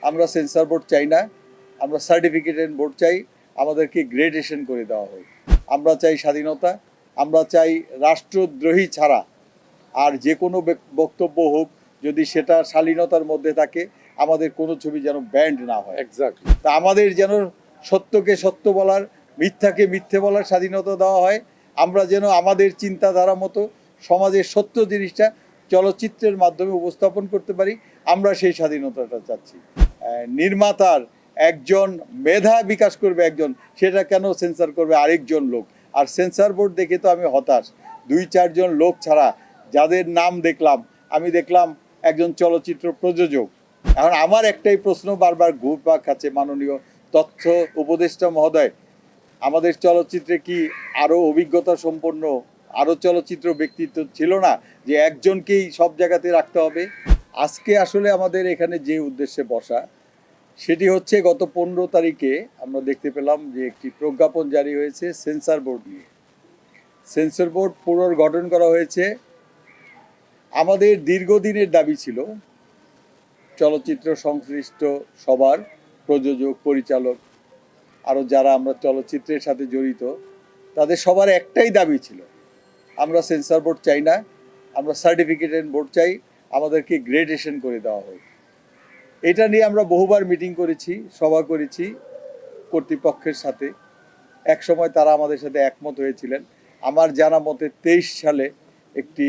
আমরা censor board চাই না, আমরা সার্টিফিকেটেড বোর্ড চাই, আমাদেরকে গ্রেডেশন করে দেওয়া হোক। আমরা চাই স্বাধীনতা, আমরা চাই রাষ্ট্রদ্রোহী ছাড়া আর যে কোনো বক্তব্য হোক, যদি সেটা শালীনতার মধ্যে থাকে, আমাদের কোনো ছবি যেন ব্যান্ড না হয়। এক্স্যাক্টলি। তা আমাদের যেন সত্যকে সত্য বলার, মিথ্যাকে মিথ্যে বলার স্বাধীনতা দেওয়া হয়। আমরা যেন আমাদের চিন্তাধারা মতো সমাজের সত্য জিনিসটা চলচ্চিত্রের মাধ্যমে উপস্থাপন করতে পারি, আমরা সেই স্বাধীনতাটা চাচ্ছি। নির্মাতার একজন মেধা বিকাশ করবে একজন, সেটা কেন সেন্সর করবে আরেকজন লোক? আর সেন্সর বোর্ড দেখে তো আমি হতাশ। 2-4 জন লোক ছাড়া যাদের নাম দেখলাম, আমি দেখলাম একজন চলচ্চিত্র প্রযোজক। এখন আমার একটাই প্রশ্ন বারবার ঘুরপাক খাচ্ছে, মাননীয় তথ্য উপদেষ্টা মহোদয়, আমাদের চলচ্চিত্রে কি আরও অভিজ্ঞতা সম্পন্ন আরও চলচ্চিত্র ব্যক্তিত্ব ছিল না যে একজনকেই সব জায়গাতে রাখতে হবে? আজকে আসলে আমাদের এখানে যে উদ্দেশ্যে বসা, সেটি হচ্ছে গত 15 তারিখে আমরা দেখতে পেলাম যে একটি প্রজ্ঞাপন জারি হয়েছে সেন্সর বোর্ড নিয়ে। সেন্সর বোর্ড পুনর্গঠন করা হয়েছে। আমাদের দীর্ঘদিনের দাবি ছিল চলচ্চিত্র সংশ্লিষ্ট সবার, প্রযোজক, পরিচালক, আরও যারা আমরা চলচ্চিত্রের সাথে জড়িত, তাদের সবার একটাই দাবি ছিল, আমরা সেন্সর বোর্ড চাই না, আমরা সার্টিফিকেটেড বোর্ড চাই, আমাদেরকে গ্রেডেশন করে দেওয়া হোক। এটা নিয়ে আমরা বহুবার মিটিং করেছি, সভা করেছি কর্তৃপক্ষের সাথে। এক সময় তারা আমাদের সাথে একমত হয়েছিলেন। আমার জানা মতে 23 সালে একটি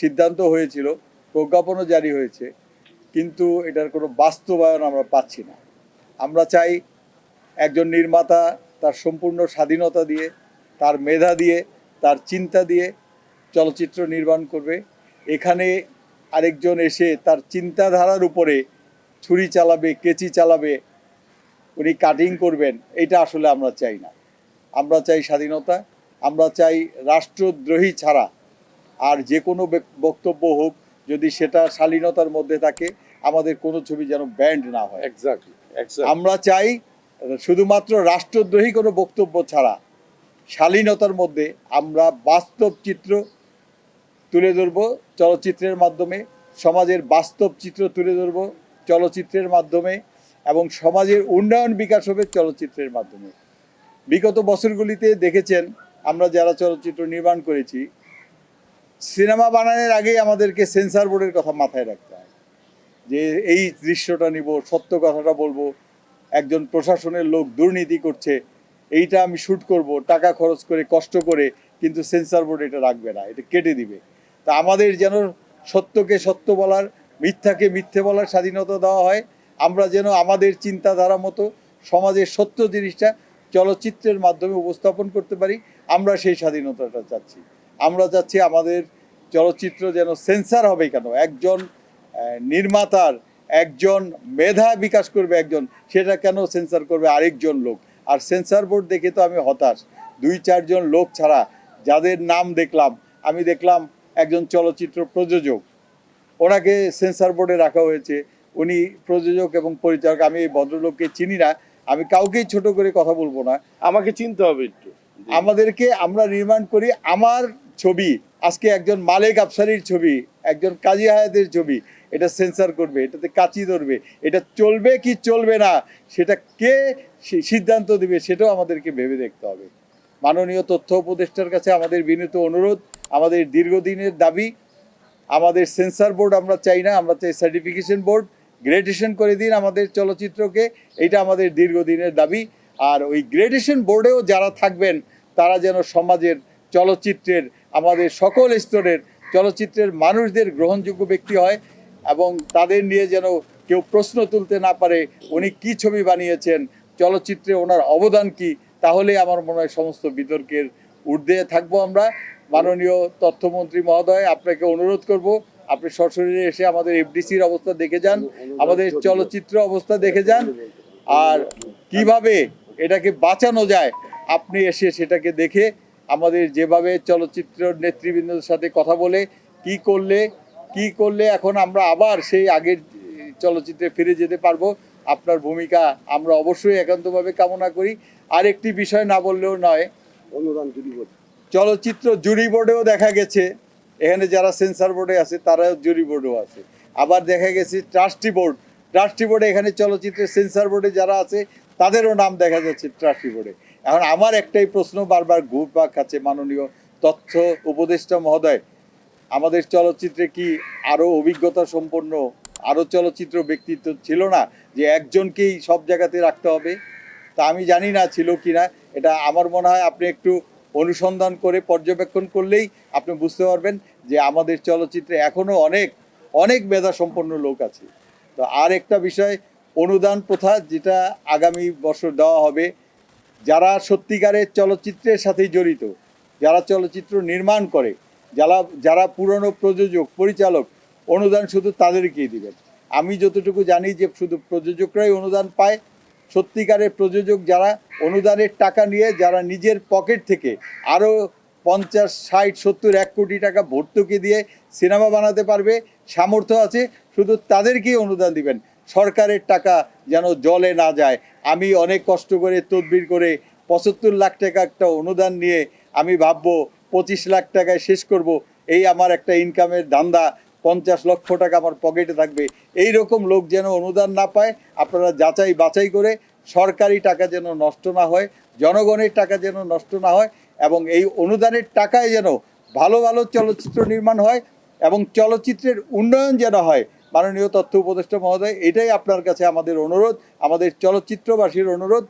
সিদ্ধান্ত হয়েছিল, প্রজ্ঞাপনও জারি হয়েছে, কিন্তু এটার কোনো বাস্তবায়ন আমরা পাচ্ছি না। আমরা চাই একজন নির্মাতা তার সম্পূর্ণ স্বাধীনতা দিয়ে, তার মেধা দিয়ে, তার চিন্তা দিয়ে চলচ্চিত্র নির্মাণ করবে। এখানে আরেকজন এসে তার চিন্তাধারার উপরে ছুরি চালাবে, কেচি চালাবে, উনি কাটিং করবেন, এটা আসলে আমরা চাই না। আমরা চাই স্বাধীনতা, আমরা চাই রাষ্ট্রদ্রোহী ছাড়া আর যে কোনো বক্তব্য হোক, যদি সেটা শালীনতার মধ্যে থাকে, আমাদের কোনো ছবি যেন ব্যান্ড না হয়। এক্স্যাক্টলি। আমরা চাই শুধুমাত্র রাষ্ট্রদ্রোহী কোনো বক্তব্য ছাড়া শালীনতার মধ্যে আমরা বাস্তব চিত্র তুলে ধরব চলচ্চিত্রের মাধ্যমে, সমাজের বাস্তব চিত্র তুলে ধরব চলচ্চিত্রের মাধ্যমে, এবং সমাজের উন্নয়ন বিকাশ হবে চলচ্চিত্রের মাধ্যমে। বিগত বছরগুলিতে দেখেছেন, আমরা যারা চলচ্চিত্র নির্মাণ করেছি, সিনেমা বানানোর আগেই আমাদেরকে সেন্সর বোর্ডের কথা মাথায় রাখতে হয়, যে এই দৃশ্যটা নিব, সত্য কথাটা বলবো, একজন প্রশাসনের লোক দুর্নীতি করছে, এইটা আমি শ্যুট করব টাকা খরচ করে, কষ্ট করে, কিন্তু সেন্সর বোর্ড এটা রাখবে না, এটা কেটে দিবে। তা আমাদের যেন সত্যকে সত্য বলার, মিথ্যাকে মিথ্যে বলার স্বাধীনতা দেওয়া হয়। আমরা যেন আমাদের চিন্তাধারা মতো সমাজের সত্য জিনিসটা চলচ্চিত্রের মাধ্যমে উপস্থাপন করতে পারি, আমরা সেই স্বাধীনতাটা চাচ্ছি। আমরা চাচ্ছি আমাদের চলচ্চিত্র যেন সেন্সর হবে কেন, একজন নির্মাতার একজন মেধা বিকাশ করবে একজন, সেটা কেন সেন্সর করবে আরেকজন লোক? আর সেন্সর বোর্ড দেখে তো আমি হতাশ। 2-4 জন লোক ছাড়া যাদের নাম দেখলাম, আমি দেখলাম একজন চলচ্চিত্র প্রযোজক, ওনাকে সেন্সর বোর্ডে রাখা হয়েছে। উনি প্রযোজক এবং পরিচালক। আমি এই ভদ্রলোককে চিনি না, আমি কাউকেই ছোট করে কথা বলবো না। আমাকে চিনতে হবে একটু। আমাদেরকে, আমরা নির্মাণ করি আমার ছবি, আজকে একজন মালেক আফসারির ছবি, একজন কাজী হায়াতের ছবি, এটা সেন্সর করবে, এটাতে কাচি ধরবে, এটা চলবে কি চলবে না সেটা কে সিদ্ধান্ত দিবে, সেটাও আমাদেরকে ভেবে দেখতে হবে। মাননীয় তথ্য উপদেষ্টার কাছে আমাদের বিনীত অনুরোধ, আমাদের দীর্ঘদিনের দাবি, আমাদের সেন্সর বোর্ড আমরা চাই না, আমরা চাই সার্টিফিকেশন বোর্ড, গ্রেডেশন করে দিন আমাদের চলচ্চিত্রকে, এটা আমাদের দীর্ঘদিনের দাবি। আর ওই গ্রেডেশন বোর্ডেও যারা থাকবেন, তারা যেন সমাজের চলচ্চিত্রের, আমাদের সকল স্তরের চলচ্চিত্রের মানুষদের গ্রহণযোগ্য ব্যক্তি হয়, এবং তাদের নিয়ে যেন কেউ প্রশ্ন তুলতে না পারে উনি কি ছবি বানিয়েছেন, চলচ্চিত্রে ওনার অবদান কি। তাহলে আমার মনে হয় সমস্ত বিতর্কের ঊর্ধ্বে থাকবো আমরা। মাননীয় তথ্যমন্ত্রী মহোদয়, আপনাকে অনুরোধ করব, আপনি সশরীরে এসে আমাদের এফডিসির অবস্থা দেখে যান, আমাদের চলচ্চিত্র অবস্থা দেখে যান, আর কিভাবে এটাকে বাঁচানো যায় আপনি এসে সেটাকে দেখে, আমাদের যেভাবে চলচ্চিত্র নেতৃবৃন্দের সাথে কথা বলে কি করলে এখন আমরা আবার সেই আগের চলচ্চিত্রে ফিরে যেতে পারবো, আপনার ভূমিকা আমরা অবশ্যই একান্তভাবে কামনা করি। আর একটি বিষয় না বললেও নয়, অনুদান জুরি বোর্ড, চলচ্চিত্র জুরি বোর্ডেও দেখা গেছে, এখানে যারা সেন্সর বোর্ডে আছে তারাও জুরি বোর্ডেও আছে। আবার দেখা গেছে ট্রাস্টি বোর্ড, ট্রাস্টি বোর্ডে, এখানে চলচ্চিত্রের সেন্সর বোর্ডে যারা আছে তাদেরও নাম দেখা যাচ্ছে ট্রাস্টি বোর্ডে। এখন আমার একটাই প্রশ্ন বারবার ঘুরপাক খাচ্ছে, মাননীয় তথ্য উপদেষ্টা মহোদয়, আমাদের চলচ্চিত্রে কি আরও অভিজ্ঞতা সম্পন্ন আরও চলচ্চিত্র ব্যক্তিত্ব ছিল না যে একজনকেই সব জায়গাতে রাখতে হবে? তা আমি জানি না ছিল কি না, এটা আমার মনে হয় আপনি একটু অনুসন্ধান করে পর্যবেক্ষণ করলেই আপনি বুঝতে পারবেন যে আমাদের চলচ্চিত্রে এখনও অনেক অনেক মেধা সম্পন্ন লোক আছে। তো আর একটা বিষয়, অনুদান প্রথা যেটা আগামী বছর দেওয়া হবে, যারা সত্যিকারের চলচ্চিত্রের সাথে জড়িত, যারা চলচ্চিত্র নির্মাণ করে, যারা যারা পুরনো প্রযোজক পরিচালক, অনুদান শুধু তাদেরকেই দিবেন। আমি যতটুকু জানি যে শুধু প্রযোজকরাই অনুদান পায়। সত্যিকারের প্রযোজক যারা অনুদানের টাকা নিয়ে যারা নিজের পকেট থেকে আরও 50, 60, 70, 1 কোটি টাকা ভর্তুকি দিয়ে সিনেমা বানাতে পারবে, সামর্থ্য আছে, শুধু তাদেরকেই অনুদান দিবেন। সরকারের টাকা যেন জলে না যায়। আমি অনেক কষ্ট করে তদবির করে 75 লাখ টাকা একটা অনুদান নিয়ে আমি ভাববো 25 লাখ টাকায় শেষ করব, এই আমার একটা ইনকামের ধান্দা, 50 লক্ষ টাকা আমার পকেটে থাকবে। এই রকম লোক যেন অনুদান না পায়। আপনারা যাচাই বাছাই করে সরকারি টাকা যেন নষ্ট না হয়, জনগণের টাকা যেন নষ্ট না হয়, এবং এই অনুদানের টাকায় যেন ভালো ভালো চলচ্চিত্র নির্মাণ হয় এবং চলচ্চিত্রের উন্নয়ন যেন হয়। মাননীয় তথ্য উপদেষ্টা মহোদয়, এটাই আপনার কাছে আমাদের অনুরোধ, আমাদের চলচ্চিত্রবাসীর অনুরোধ।